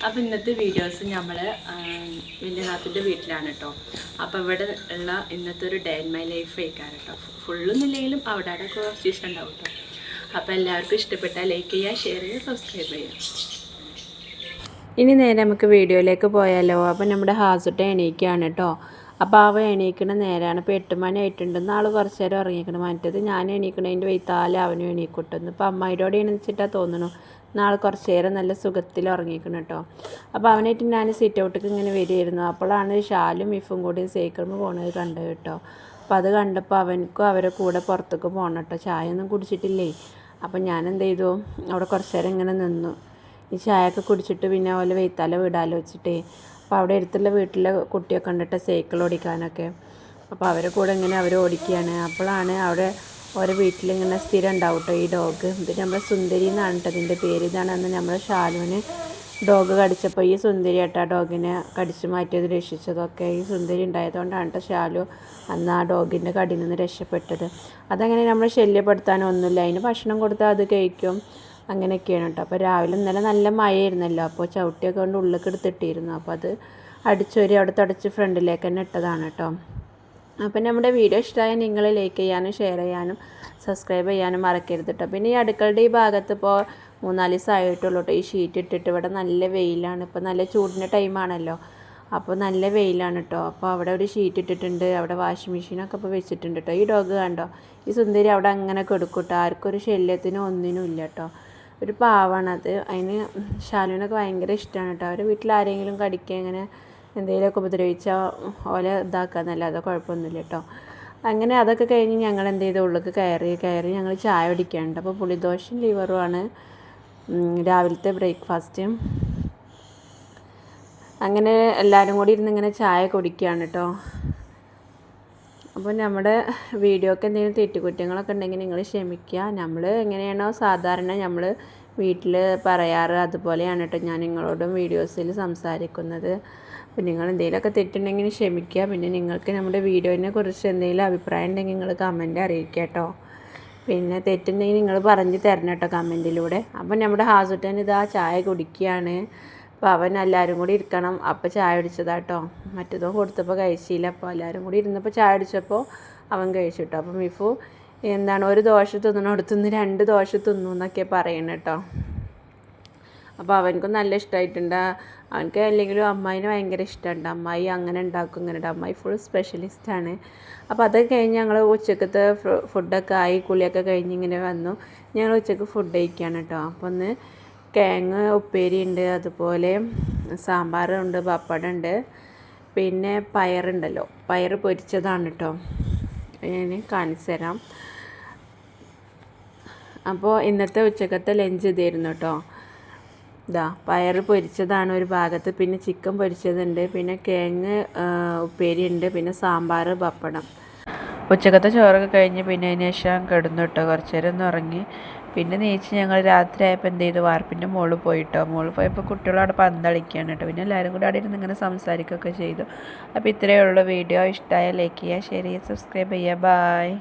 അപ്പോൾ ഇന്നത്തെ വീഡിയോസ് നമ്മൾ വലിയ നാത്തിൻ്റെ വീട്ടിലാണ് കേട്ടോ. അപ്പോൾ ഇവിടെ ഉള്ള ഇന്നത്തെ ഒരു ഡേ ഇൻ മൈ ലൈഫ് ആയിക്കാണ് കേട്ടോ. ഫുള്ളൊന്നുമില്ലെങ്കിലും അവിടെ കുറച്ച് ഇഷ്ടം ഉണ്ടാവും കേട്ടോ. അപ്പോൾ എല്ലാവർക്കും ഇഷ്ടപ്പെട്ടാൽ ലൈക്ക് ചെയ്യുക, ഷെയർ ചെയ്യുക, സബ്സ്ക്രൈബ് ചെയ്യുക. ഇനി നേരെ നമുക്ക് വീഡിയോയിലേക്ക് പോയാലോ. അപ്പോൾ നമ്മുടെ ഹാസുട്ട എണീക്കുകയാണ് കേട്ടോ. അപ്പോൾ അവ എണീക്കണ നേരമാണ്. ഇപ്പോൾ 8 മണി ആയിട്ടുണ്ട്. നാൾ കുറച്ച് നേരം ഉറങ്ങിക്കണം. മറ്റേത് ഞാൻ എണീക്കണതിൻ്റെ വൈത്താലെ അവനും എണീക്കിട്ടുന്നു. ഇപ്പോൾ അമ്മായിരോട് എണീച്ചിട്ടാണ് തോന്നുന്നു നാളെ കുറച്ച് നേരം നല്ല സുഖത്തിൽ ഉറങ്ങിക്കണം കേട്ടോ. അപ്പോൾ അവനായിട്ട് ഞാൻ സിറ്റ് ഔട്ടിലേക്ക് ഇങ്ങനെ വരികയായിരുന്നു. അപ്പോഴാണ് ഷാലും മിഫും കൂടി സൈക്കിളിൽ പോകുന്നത് കണ്ടത് കേട്ടോ. അപ്പോൾ അത് കണ്ടപ്പോൾ അവനക്കും അവരെ കൂടെ പുറത്തേക്ക് പോകണം കേട്ടോ. ചായ ഒന്നും കുടിച്ചിട്ടില്ലേ. അപ്പോൾ ഞാൻ എന്ത് ചെയ്തു, അവിടെ കുറച്ച് നേരം ഇങ്ങനെ നിന്നു. ഈ ചായയൊക്കെ കുടിച്ചിട്ട് പിന്നെ ഓലെ വെയ്ത്താല വീടാലോ വെച്ചിട്ടേ. അപ്പോൾ അവിടെ അടുത്തുള്ള വീട്ടിലെ കുട്ടിയൊക്കെ കണ്ടിട്ട് സൈക്കിൾ ഓടിക്കാനൊക്കെ. അപ്പോൾ അവരെ കൂടെ ഇങ്ങനെ അവർ ഓടിക്കുകയാണ്. അപ്പോഴാണ് അവിടെ ഓരോ വീട്ടിലിങ്ങനെ സ്ഥിരം ഉണ്ടാവും കേട്ടോ ഈ ഡോഗ്. ഇത് നമ്മുടെ സുന്ദരി എന്നാണ് കേട്ടോ ഇതിൻ്റെ പേര്. ഇതാണ് അന്ന് നമ്മുടെ ഷാലുവിന് ഡോഗ് കടിച്ചപ്പോൾ ഈ സുന്ദരി ആട്ടോ ഡോഗിനെ കടിച്ചു മാറ്റിയത്, രക്ഷിച്ചതൊക്കെ ഈ സുന്ദരി ഉണ്ടായതുകൊണ്ടാണ് കേട്ടോ ഷാലു അന്ന് ആ ഡോഗിൻ്റെ കടിയിൽ നിന്ന് രക്ഷപ്പെട്ടത്. അതങ്ങനെ നമ്മൾ ശല്യപ്പെടുത്താനൊന്നുമില്ല. അതിന് ഭക്ഷണം കൊടുത്താൽ അത് കഴിക്കും, അങ്ങനെയൊക്കെയാണ് കേട്ടോ. അപ്പോൾ രാവിലെ ഇന്നലെ നല്ല മഴയായിരുന്നല്ലോ. അപ്പോൾ ചവിട്ടിയൊക്കെ കൊണ്ട് ഉള്ളിലേക്ക് എടുത്തിട്ടിരുന്നു. അപ്പോൾ അത് അടിച്ചൊരി അവിടെ തുടച്ച് ഫ്രണ്ടിലേക്ക് തന്നെ ഇട്ടതാണ് കേട്ടോ. അപ്പം നമ്മുടെ വീഡിയോ ഇഷ്ടമായ നിങ്ങൾ ലൈക്ക് ചെയ്യാനും ഷെയർ ചെയ്യാനും സബ്സ്ക്രൈബ് ചെയ്യാനും മറക്കരുത് കേട്ടോ. പിന്നെ ഈ അടുക്കളുടെ ഈ ഭാഗത്ത് ഇപ്പോൾ 3-4 ദിവസമായിട്ടുള്ളൂ കേട്ടോ ഈ ഷീറ്റ് ഇട്ടിട്ട്. ഇവിടെ നല്ല വെയിലാണ്. ഇപ്പോൾ നല്ല ചൂടിൻ്റെ ടൈമാണല്ലോ. അപ്പോൾ നല്ല വെയിലാണ് കേട്ടോ. അപ്പോൾ അവിടെ ഒരു ഷീറ്റ് ഇട്ടിട്ടുണ്ട്. അവിടെ വാഷിംഗ് മെഷീനൊക്കെ ഇപ്പോൾ വെച്ചിട്ടുണ്ട് കേട്ടോ. ഈ ഡോഗ് കണ്ടോ, ഈ സുന്ദരി അവിടെ അങ്ങനെ കൊടുക്കും കേട്ടോ. ആർക്കും ഒരു ശല്യത്തിനും ഒന്നിനും ഇല്ല കേട്ടോ. ഒരു പാവാണത്. അതിന് ഷാലുവിനൊക്കെ ഭയങ്കര ഇഷ്ടമാണ് കേട്ടോ. അവരുടെ വീട്ടിൽ ആരെങ്കിലും കടിക്കുക ഇങ്ങനെ എന്തെങ്കിലുമൊക്കെ ഉപദ്രവിച്ചാൽ ഓല ഇതാക്കാന്നല്ലാതെ കുഴപ്പമൊന്നുമില്ല കേട്ടോ. അങ്ങനെ അതൊക്കെ കഴിഞ്ഞ് ഞങ്ങൾ എന്ത് ചെയ്തു, ഉള്ളിലേക്ക് കയറി ഞങ്ങൾ ചായ കുടിക്കാനുണ്ട്. അപ്പോൾ പുളിദോശയും ലിവറുമാണ് രാവിലത്തെ ബ്രേക്ക്ഫാസ്റ്റ്. അങ്ങനെ എല്ലാവരും കൂടി ഇരുന്ന് ഇങ്ങനെ ചായ കുടിക്കുകയാണ് കേട്ടോ. അപ്പോൾ നമ്മുടെ വീഡിയോക്ക് എന്തെങ്കിലും തെറ്റുകുറ്റങ്ങളൊക്കെ ഉണ്ടെങ്കിൽ നിങ്ങൾ ക്ഷമിക്കുക. നമ്മൾ എങ്ങനെയാണോ സാധാരണ നമ്മൾ വീട്ടിൽ പറയാറ് അതുപോലെയാണ് കേട്ടോ ഞാൻ നിങ്ങളോടും വീഡിയോസിൽ സംസാരിക്കുന്നത്. അപ്പോൾ നിങ്ങൾ എന്തെങ്കിലുമൊക്കെ തെറ്റുണ്ടെങ്കിൽ ക്ഷമിക്കുക. പിന്നെ നിങ്ങൾക്ക് നമ്മുടെ വീഡിയോനെ കുറിച്ച് എന്തെങ്കിലും അഭിപ്രായം ഉണ്ടെങ്കിൽ നിങ്ങൾ കമൻറ്റ് അറിയിക്കുക കേട്ടോ. പിന്നെ തെറ്റുണ്ടെങ്കിൽ നിങ്ങൾ പറഞ്ഞ് തരണം കേട്ടോ കമൻറ്റിലൂടെ. അപ്പോൾ നമ്മുടെ ഹാസുട്ടൻ ഇതാ ചായ കുടിക്കുകയാണ്. അപ്പോൾ അവൻ എല്ലാവരും കൂടി ഇരിക്കണം. അപ്പോൾ ചായ കുടിച്ചതാട്ടോ. മറ്റേതോ കൊടുത്തപ്പോൾ കഴിച്ചില്ല. അപ്പോൾ എല്ലാവരും കൂടി ഇരുന്നപ്പോൾ ചായ കുടിച്ചപ്പോൾ അവൻ കഴിച്ചു കേട്ടോ. അപ്പോൾ മിഫു എന്താണ് ഒരു ദോശ തിന്നണോടത്തുനിന്ന് 2 ദോശ തിന്നു എന്നൊക്കെ പറയണം കേട്ടോ. അപ്പോൾ അവനക്കും നല്ല ഇഷ്ടമായിട്ടുണ്ട്. അവനക്ക് അല്ലെങ്കിലും അമ്മായിനെ ഭയങ്കര ഇഷ്ടമുണ്ട്. അമ്മായി അങ്ങനെ ഉണ്ടാക്കും ഇങ്ങനെ. അമ്മായി ഫുൾ സ്പെഷ്യലിസ്റ്റാണ്. അപ്പോൾ അതൊക്കെ കഴിഞ്ഞ് ഞങ്ങൾ ഉച്ചക്കത്തെ ഫുഡൊക്കെ ആയി, കുളിയൊക്കെ കഴിഞ്ഞ് ഇങ്ങനെ വന്നു. ഞങ്ങൾ ഉച്ചക്ക് ഫുഡ് കഴിക്കുകയാണ് കേട്ടോ. അപ്പോൾ ഒന്ന് കിഴങ്ങ് ഉപ്പേരി ഉണ്ട്, അതുപോലെ സാമ്പാറുണ്ട്, പപ്പടമുണ്ട്, പിന്നെ പയറുണ്ടല്ലോ, പയർ പൊരിച്ചതാണ് കേട്ടോ. ഞാൻ കാണിച്ചു തരാം. അപ്പോൾ ഇന്നത്തെ ഉച്ചക്കത്തെ ലഞ്ച് ഇതായിരുന്നു കേട്ടോ. ഇതാ പയർ പൊരിച്ചതാണ് ഒരു ഭാഗത്ത്, പിന്നെ ചിക്കൻ പൊരിച്ചതുണ്ട്, പിന്നെ കിഴങ്ങ് ഉപ്പേരി ഉണ്ട്, പിന്നെ സാമ്പാർ, പപ്പടം. ഉച്ചക്കത്തെ ചോറൊക്കെ കഴിഞ്ഞ് പിന്നെ അതിന് ശേഷം കിടന്നു കേട്ടോ. കുറച്ച് നേരം ഒന്ന് ഉറങ്ങി. പിന്നെ നീച്ച് ഞങ്ങൾ രാത്രി ആയപ്പോൾ എന്ത് ചെയ്തു, വാർപ്പിൻ്റെ മുകളിൽ പോയിട്ടോ. മുകളിൽ പോയപ്പോൾ കുട്ടികൾ അവിടെ പന്തളിക്കുകയാണ് കേട്ടോ. പിന്നെ എല്ലാവരും കൂടി അവിടെ ഇരുന്ന് ഇങ്ങനെ സംസാരിക്കുകയൊക്കെ ചെയ്തു. അപ്പോൾ ഇത്രയേ ഉള്ളൂ വീഡിയോ. ഇഷ്ടമായ ലൈക്ക് ചെയ്യുക, ഷെയർ ചെയ്യുക, സബ്സ്ക്രൈബ് ചെയ്യുക. ബായ്.